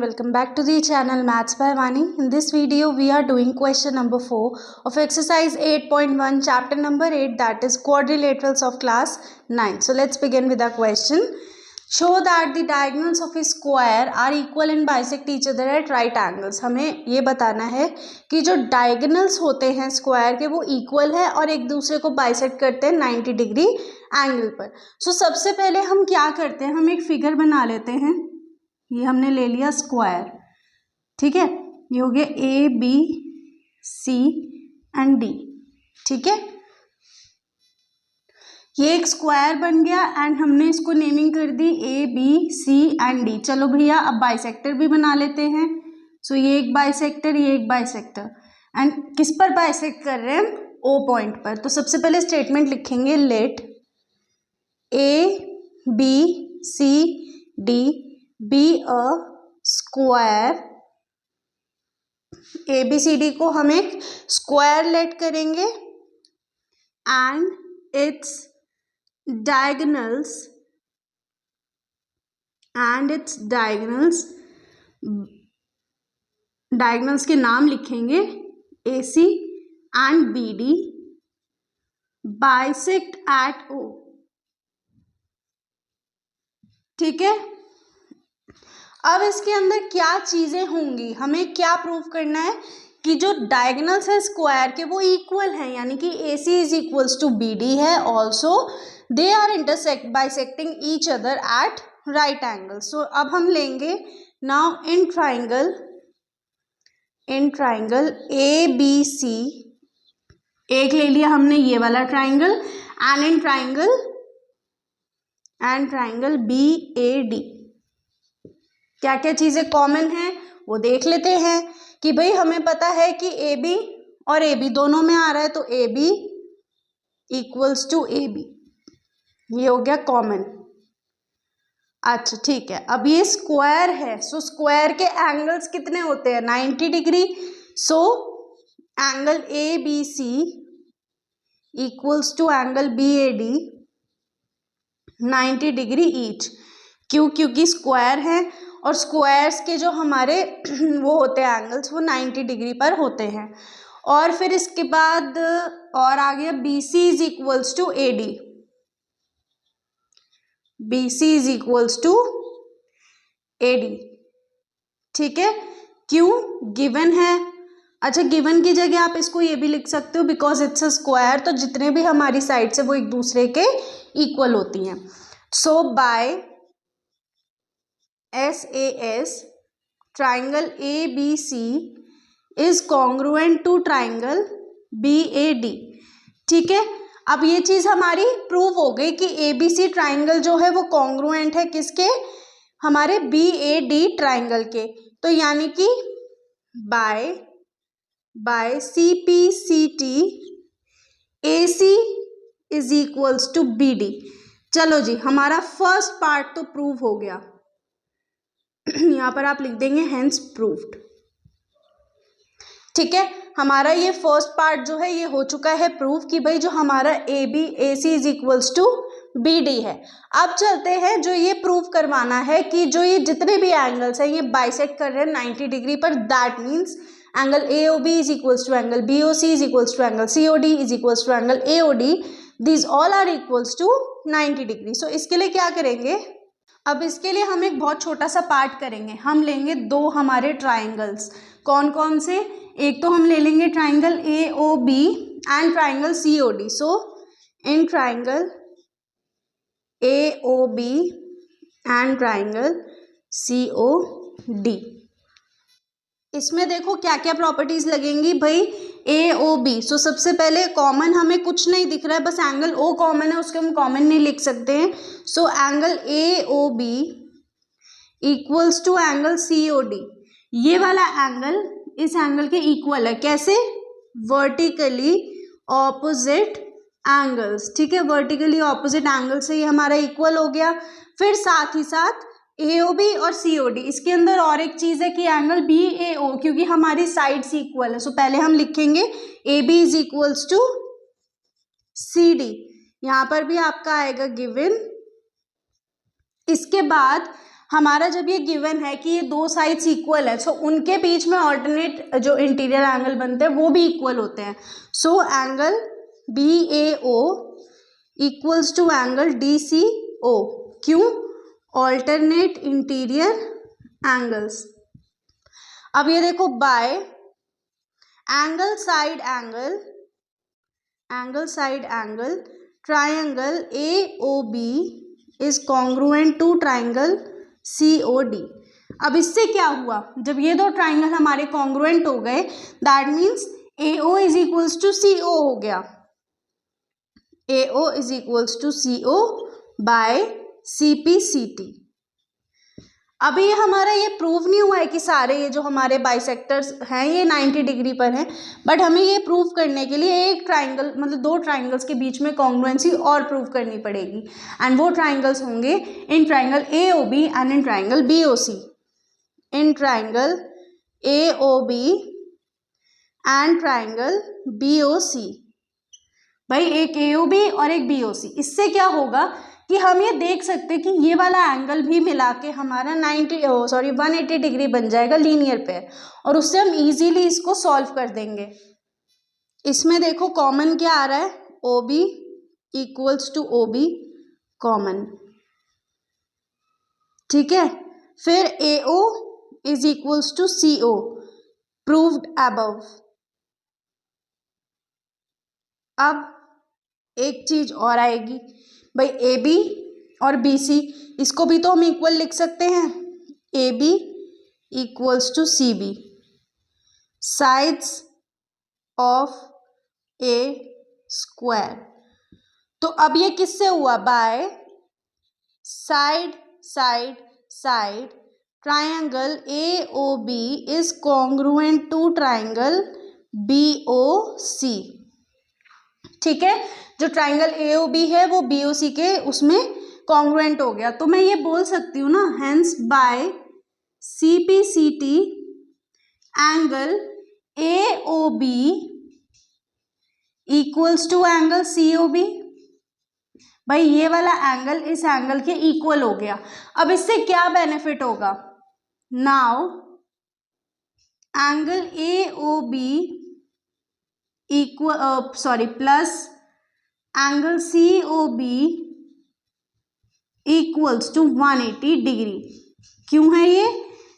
Welcome back to the channel Maths by Vani. In this video we are doing question number 4 of exercise 8.1 chapter number 8, that is quadrilaterals of class 9. So let's begin with the question. Show that the diagonals of a square are equal and bisect each other at right angles. हमें ये बताना है कि जो diagonals होते हैं square के वो इक्वल है और एक दूसरे को बाइसेक्ट करते हैं 90 डिग्री एंगल पर. सो सबसे पहले हम क्या करते हैं, हम एक फिगर बना लेते हैं. ये हमने ले लिया स्क्वायर, ठीक है. ये हो गया A B C and D, ठीक है. ये एक स्क्वायर बन गया एंड हमने इसको नेमिंग कर दी A B C and D. चलो भैया अब बाइसेक्टर भी बना लेते हैं. सो ये एक बाइसेक्टर, ये एक बाइसेक्टर, एंड किस पर बाइसेक्ट कर रहे हैं हम? ओ पॉइंट पर. तो सबसे पहले स्टेटमेंट लिखेंगे, let A B C D be a square. A B C D को हम एक स्क्वायर लेट करेंगे एंड इट्स diagonals के नाम लिखेंगे A C and B D bisect at O, ठीक है. अब इसके अंदर क्या चीजें होंगी, हमें क्या प्रूव करना है कि जो डायगोनल्स है स्क्वायर के वो इक्वल हैं, यानी कि A C is equals to B D है. Also they are bisecting each other at right angle. So अब हम लेंगे now in triangle A B C, एक ले लिया हमने ये वाला triangle, and in triangle B A D क्या क्या चीजें कॉमन है वो देख लेते हैं. कि भाई हमें पता है कि ए बी और ए बी दोनों में आ रहा है, तो A B equals to A B, ये हो गया कॉमन. अच्छा ठीक है. अब ये स्क्वायर है, सो स्क्वायर के एंगल्स कितने होते हैं? 90 degree. So angle A B C equals to angle B A D 90 degree each. क्योंकि स्क्वायर है और स्क्वायर्स के जो हमारे वो होते हैं एंगल्स वो 90 डिग्री पर होते हैं. और फिर इसके बाद और आ गया B C is equals to A D. B C is equals to A D, ठीक है. क्यों? गिवन है. अच्छा, गिवन की जगह आप इसको ये भी लिख सकते हो बिकॉज इट्स अ स्क्वायर, तो जितने भी हमारी साइड से वो एक दूसरे के इक्वल होती हैं. सो bye SAS triangle ABC is congruent to triangle BAD, ठीक है. अब ये चीज हमारी प्रूव हो गई कि ABC ट्राइंगल जो है वो कॉन्ग्रुएंट है किसके? हमारे BAD ट्राइंगल के. तो यानी कि by CPCT AC is equals to BD. चलो जी, हमारा फर्स्ट पार्ट तो प्रूव हो गया. यहाँ पर आप लिख देंगे हेंस प्रूव्ड, ठीक है. हमारा ये फर्स्ट पार्ट जो है ये हो चुका है प्रूव कि भाई जो हमारा A C is equals to B D है. अब चलते हैं जो ये प्रूव करवाना है कि जो ये जितने भी एंगल्स हैं ये बाइसेक्ट कर रहे हैं 90 डिग्री पर. That means angle A O B is equals to angle B O C is equals to angle C O D is equals to angle A O D. These all are equals to 90 degree. So इसके लिए क्या करेंगे, अब इसके लिए हम एक बहुत छोटा सा पार्ट करेंगे. हम लेंगे दो हमारे ट्राइंगल्स. कौन कौन से? एक तो हम ले लेंगे triangle A O B and triangle C O D. So in triangle A O B and triangle C O D, इसमें देखो क्या क्या प्रॉपर्टीज लगेंगी भाई. ए ओ बी, सो सबसे पहले कॉमन हमें कुछ नहीं दिख रहा है, बस एंगल ओ कॉमन है, उसके हम कॉमन नहीं लिख सकते हैं. So angle A O B equals to angle C O D. ये वाला एंगल इस एंगल के इक्वल है. कैसे? वर्टिकली ऑपोजिट एंगल्स, ठीक है. वर्टिकली ऑपोजिट एंगल से ये हमारा इक्वल हो गया. फिर साथ ही साथ ए ओ बी और सी ओ डी, इसके अंदर और एक चीज है कि एंगल बी ए ओ, क्योंकि हमारी साइड्स इक्वल है. सो पहले हम लिखेंगे A B is equals to C D. यहाँ पर भी आपका आएगा गिवन. इसके बाद हमारा जब ये गिवन है कि ये दो साइड्स इक्वल है, सो उनके बीच में ऑल्टरनेट जो इंटीरियर एंगल बनते हैं वो भी इक्वल होते हैं। So angle BAO equals to angle DCO। क्यों? Alternate interior angles. अब ये देखो, by angle side angle triangle AOB is congruent to triangle COD। अब इससे क्या हुआ, जब ये दो ट्राइंगल हमारे कॉन्ग्रुएंट हो गए, that means AO is equals to CO हो गया। AO is equals to CO by CPCT। अभी ये हमारा ये प्रूव नहीं हुआ है कि सारे ये जो हमारे बाइसेक्टर्स हैं ये 90 डिग्री पर हैं, बट हमें ये प्रूव करने के लिए एक ट्राइंगल मतलब दो ट्राइंगल्स के बीच में कॉन्ग्रुएंसी और प्रूव करनी पड़ेगी, एंड वो ट्राइंगल्स होंगे in triangle AOB and in triangle BOC। In triangle AOB and triangle BOC। भाई एक AOB और एक BOC, इससे क्या होगा कि हम ये देख सकते हैं कि ये वाला एंगल भी मिला के हमारा 180 डिग्री बन जाएगा लीनियर पेयर, और उससे हम इजीली इसको सॉल्व कर देंगे। इसमें देखो कॉमन क्या आ रहा है, OB equals to OB common, ठीक है। फिर AO is equals to CO proved above. अब एक चीज और आएगी भाई, AB और BC इसको भी तो हम इक्वल लिख सकते हैं। AB equals to CB sides of A square. तो अब ये किससे हुआ, by side triangle AOB is congruent to triangle BOC, ठीक है। जो ट्राइंगल AOB है वो BOC के उसमें कॉन्ग्रुएंट हो गया। तो मैं ये बोल सकती हूँ ना, hence by CPCT angle AOB equals to angle COB। भाई ये वाला एंगल इस एंगल के इक्वल हो गया। अब इससे क्या बेनिफिट होगा, now angle AOB plus angle COB equals to 180 degree. क्यों है ये,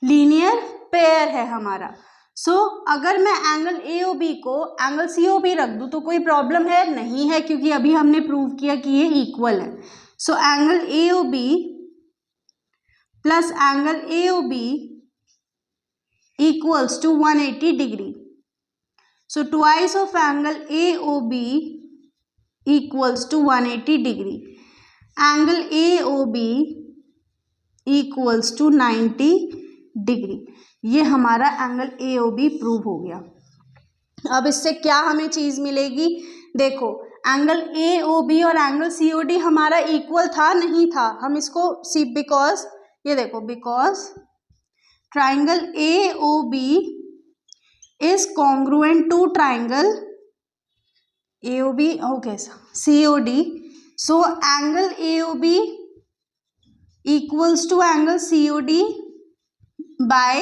लीनियर पेयर है हमारा। सो अगर मैं एंगल AOB को एंगल COB रख दूं तो कोई प्रॉब्लम है नहीं है, क्योंकि अभी हमने प्रूव किया कि ये इक्वल है। So angle AOB plus angle AOB equals to 180 degree. So twice of angle AOB equals to 180 degree. Angle AOB equals to 90 degree. ये हमारा एंगल AOB प्रूव हो गया। अब इससे क्या हमें चीज मिलेगी, देखो एंगल AOB और एंगल COD हमारा इक्वल था नहीं था, हम इसको बिकॉज ये देखो, because triangle AOB is congruent to triangle AOB okay COD। So angle AOB equals to angle COD by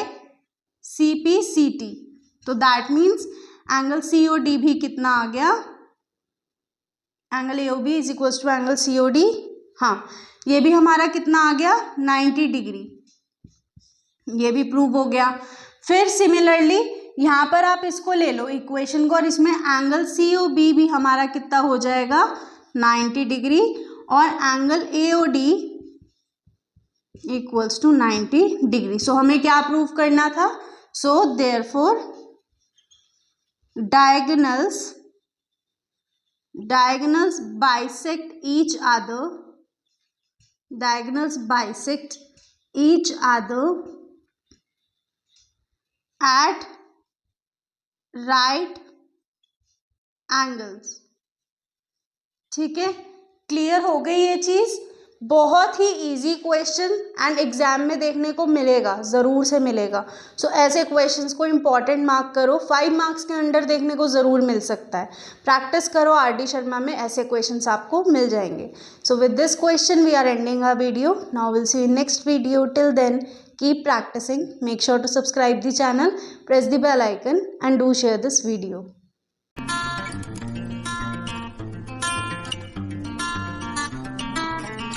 CPCT। तो दैट मीन्स एंगल COD भी कितना आ गया, angle AOB is equals to angle COD, हाँ ये भी हमारा कितना आ गया 90 डिग्री, ये भी प्रूव हो गया। फिर सिमिलरली यहाँ पर आप इसको ले लो इक्वेशन को, और इसमें एंगल COB भी हमारा कितना हो जाएगा 90 डिग्री, और angle AOD equals to 90 degree. So हमें क्या प्रूव करना था, so therefore diagonals bisect each other, diagonals bisect each other at right angles। ठीक है, क्लियर हो गई ये चीज। बहुत ही इजी क्वेश्चन एंड एग्जाम में देखने को मिलेगा, ज़रूर से मिलेगा। सो ऐसे क्वेश्चंस को इम्पॉर्टेंट मार्क करो, 5 मार्क्स के अंडर देखने को ज़रूर मिल सकता है। प्रैक्टिस करो, RD शर्मा में ऐसे क्वेश्चंस आपको मिल जाएंगे। So with this question we are ending our video. Now will see in next video. Till then keep practicing. Make sure to subscribe the channel, press the bell icon and do share this video.